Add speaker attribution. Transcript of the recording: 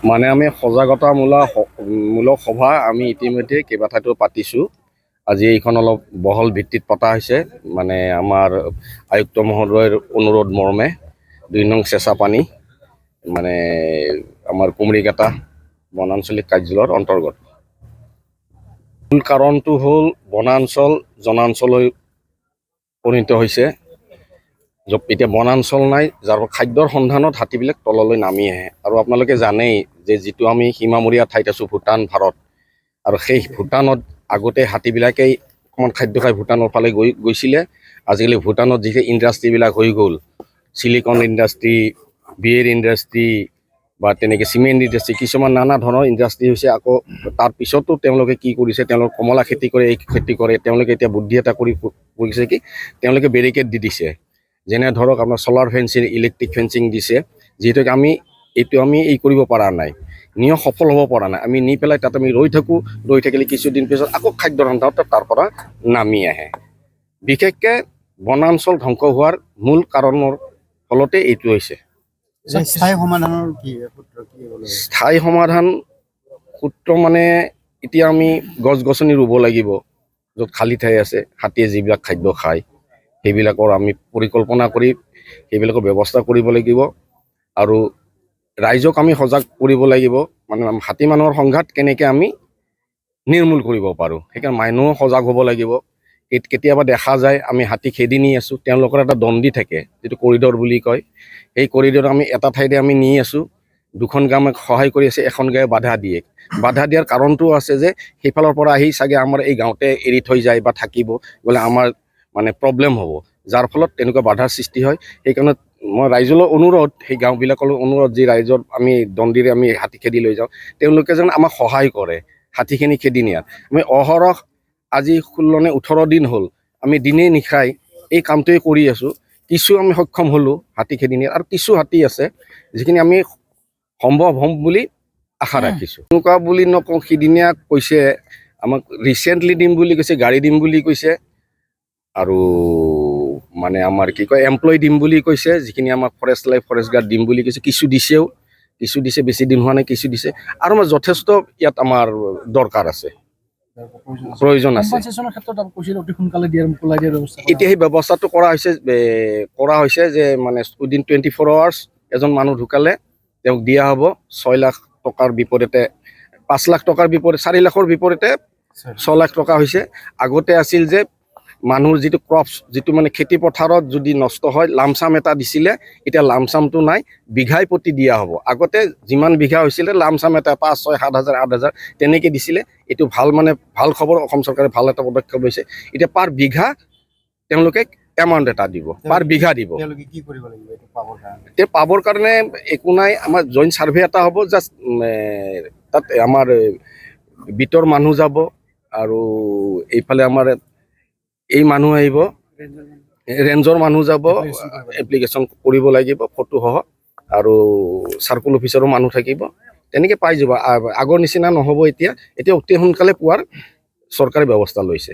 Speaker 1: মানে আমি সজাগতামূলক সভা আমি ইতিমধ্যে কেইবাঠাইতো পাতিছোঁ। আজি এইখন অলপ বহল ভিত্তিত পতা হৈছে। মানে আমাৰ আয়ুক্ত মহোদয়ৰ অনুৰোধ মৰ্মে ২ নং চেঁচাপানী মানে আমাৰ কুমৰিকাটা বনাঞ্চলিক কাৰ্যালয়ৰ অন্তৰ্গত। মূল কাৰণটো হ'ল বনাঞ্চল জনাঞ্চললৈ পৰিণত হৈছে। এতিয়া বনাঞ্চল নাই, যাৰ খাদ্যৰ সন্ধানত হাতীবিলাক তললৈ নামি আহে। আৰু আপোনালোকে জানেই যে যিটো আমি সীমামূৰীয়া ঠাইত আছোঁ, ভূটান ভাৰত, আৰু সেই ভূটানত আগতে হাতীবিলাকেই অকণমান খাদ্য খাই ভূটানৰ ফালে গৈছিলে। আজিকালি ভূটানত যিখিনি ইণ্ডাষ্ট্ৰিবিলাক হৈ গ'ল, চিলিকন ইণ্ডাষ্ট্ৰি, বিয়েৰ ইণ্ডাষ্ট্ৰি বা তেনেকৈ চিমেণ্ট ইণ্ডাষ্ট্ৰি, কিছুমান নানা ধৰণৰ ইণ্ডাষ্ট্ৰি হৈছে। আকৌ তাৰ পিছতো তেওঁলোকে কি কৰিছে, তেওঁলোকে কমলা খেতি কৰে, এই খেতি কৰে। তেওঁলোকে এতিয়া বুদ্ধি এটা কৰিছে কি, তেওঁলোকে বেৰিকেড দি দিছে। যেনে ধৰক আপোনাৰ চলাৰ ফেঞ্চিং, ইলেক্ট্ৰিক ফেঞ্চিং দিছে, যিহেতুকে আমি এই কৰিব পৰা নাই, নিয়ম সফল হ'ব পৰা নাই। আমি নি পেলাই তাত আমি ৰৈ থাকোঁ, ৰৈ থাকিলে কিছুদিন পিছত আকৌ খাদ্যৰ সন্ধানত তাৰ পৰা নামি আহে। বিশেষকৈ বনাঞ্চল ধ্বংস হোৱাৰ মূল কাৰণৰ ফলতে এইটো হৈছে।
Speaker 2: স্থায়ী সমাধানৰ
Speaker 1: স্থায়ী সমাধান সূত্ৰ মানে এতিয়া আমি গছ গছনি ৰুব লাগিব, য'ত খালী ঠাই আছে, হাতীয়ে যিবিলাক খাদ্য খায় সেইবিলাকৰ আমি পৰিকল্পনা কৰি সেইবিলাকৰ ব্যৱস্থা কৰিব লাগিব। আৰু ৰাইজক আমি সজাগ কৰিব লাগিব, মানে হাতী মানুহৰ সংঘাত কেনেকৈ আমি নিৰ্মূল কৰিব পাৰোঁ, সেইকাৰণে মানুহো সজাগ হ'ব লাগিব। কেতিয়াবা দেখা যায় আমি হাতী খেদি নি আছোঁ, তেওঁলোকৰ এটা দণ্ডি থাকে, যিটো কৰিডৰ বুলি কয়। সেই কৰিডৰ আমি এটা ঠাইতে আমি নি আছোঁ, 2খন গাঁও আমাক সহায় কৰি আছে, এখন গাঁৱে বাধা দিয়ে। বাধা দিয়াৰ কাৰণটো আছে যে সেইফালৰ পৰা আহি চাগে আমাৰ এই গাঁৱতে এৰি থৈ যায় বা থাকিব বোলে, আমাৰ মানে প্ৰব্লেম হ'ব, যাৰ ফলত তেনেকুৱা বাধাৰ সৃষ্টি হয়। সেইকাৰণে মই ৰাইজলৈ অনুৰোধ, সেই গাঁওবিলাকলৈ অনুৰোধ, যি ৰাইজৰ আমি দণ্ডিৰে আমি হাতী খেদি লৈ যাওঁ, তেওঁলোকে যেন আমাক সহায় কৰে হাতীখিনি খেদি নিয়াত। আমি অহৰহ আজি 16 নে 18 দিন হ'ল আমি দিনে নিশাই এই কামটোৱে কৰি আছোঁ। কিছু আমি সক্ষম হ'লোঁ হাতী খেদি নিয়াত, আৰু কিছু হাতী আছে যিখিনি আমি সম্ভৱ হ'ম বুলি আশা ৰাখিছোঁ। এনেকুৱা বুলি নকওঁ, সিদিনীয়া কৈছে আমাক ৰিচেণ্টলি দিম বুলি কৈছে, গাড়ী দিম বুলি কৈছে, আৰু মানে আমাৰ কি কয় এমপ্লয় দিম বুলি কৈছে, যিখিনি আমাক ফৰেষ্ট লাইফ ফৰেষ্ট গাৰ্ড দিম বুলি কৈছে। কিছু দিছেও, কিছু দিছে, বেছি দিন হোৱা নাই, কিছু দিছে। আৰু আমাৰ যথেষ্ট ইয়াত আমাৰ দৰকাৰ আছে, প্ৰয়োজন আছে। এতিয়া সেই ব্যৱস্থাটো কৰা হৈছে যে মানে উইদিন 24 আৱাৰ্ছ এজন মানুহ ঢুকালে তেওঁক দিয়া হ'ব 6 লাখ টকাৰ বিপৰীতে, 5 লাখ টকাৰ বিপৰীতে, 4 লাখৰ বিপৰীতে 6 লাখ টকা হৈছে। আগতে আছিল যে মানুহৰ যিটো ক্ৰপছ, যিটো মানে খেতি পথাৰত যদি নষ্ট হয় লামচাম এটা দিছিলে, এতিয়া লামচামটো নাই, বিঘাই প্ৰতি দিয়া হ'ব। আগতে যিমান বিঘা হৈছিলে লামচাম এটা 5, 6, 7 হাজাৰ 8 হাজাৰ তেনেকৈ দিছিলে। এইটো ভাল খবৰ, অসম চৰকাৰে ভাল এটা পদক্ষেপ লৈছে। এতিয়া পাৰ বিঘা তেওঁলোকে এমাউণ্ট এটা দিব, পাৰ বিঘা দিব।
Speaker 2: কি কৰিব লাগিব এইটো পাবৰ কাৰণে?
Speaker 1: এতিয়া পাবৰ কাৰণে একো নাই, আমাৰ জইণ্ট ছাৰ্ভে এটা হ'ব। জাষ্ট তাত আমাৰ বিটৰ মানুহ যাব, আৰু এইফালে আমাৰ এই মানুহ আহিব, ৰেঞ্জৰ মানুহ যাব, এপ্লিকেশ্যন কৰিব লাগিব ফটোসহ, আৰু চাৰ্কুল অফিচাৰো মানুহ থাকিব। তেনেকৈ পাই যাব। আগৰ নিচিনা নহ'ব, এতিয়া অতি সোনকালে পোৱাৰ চৰকাৰে ব্যৱস্থা লৈছে।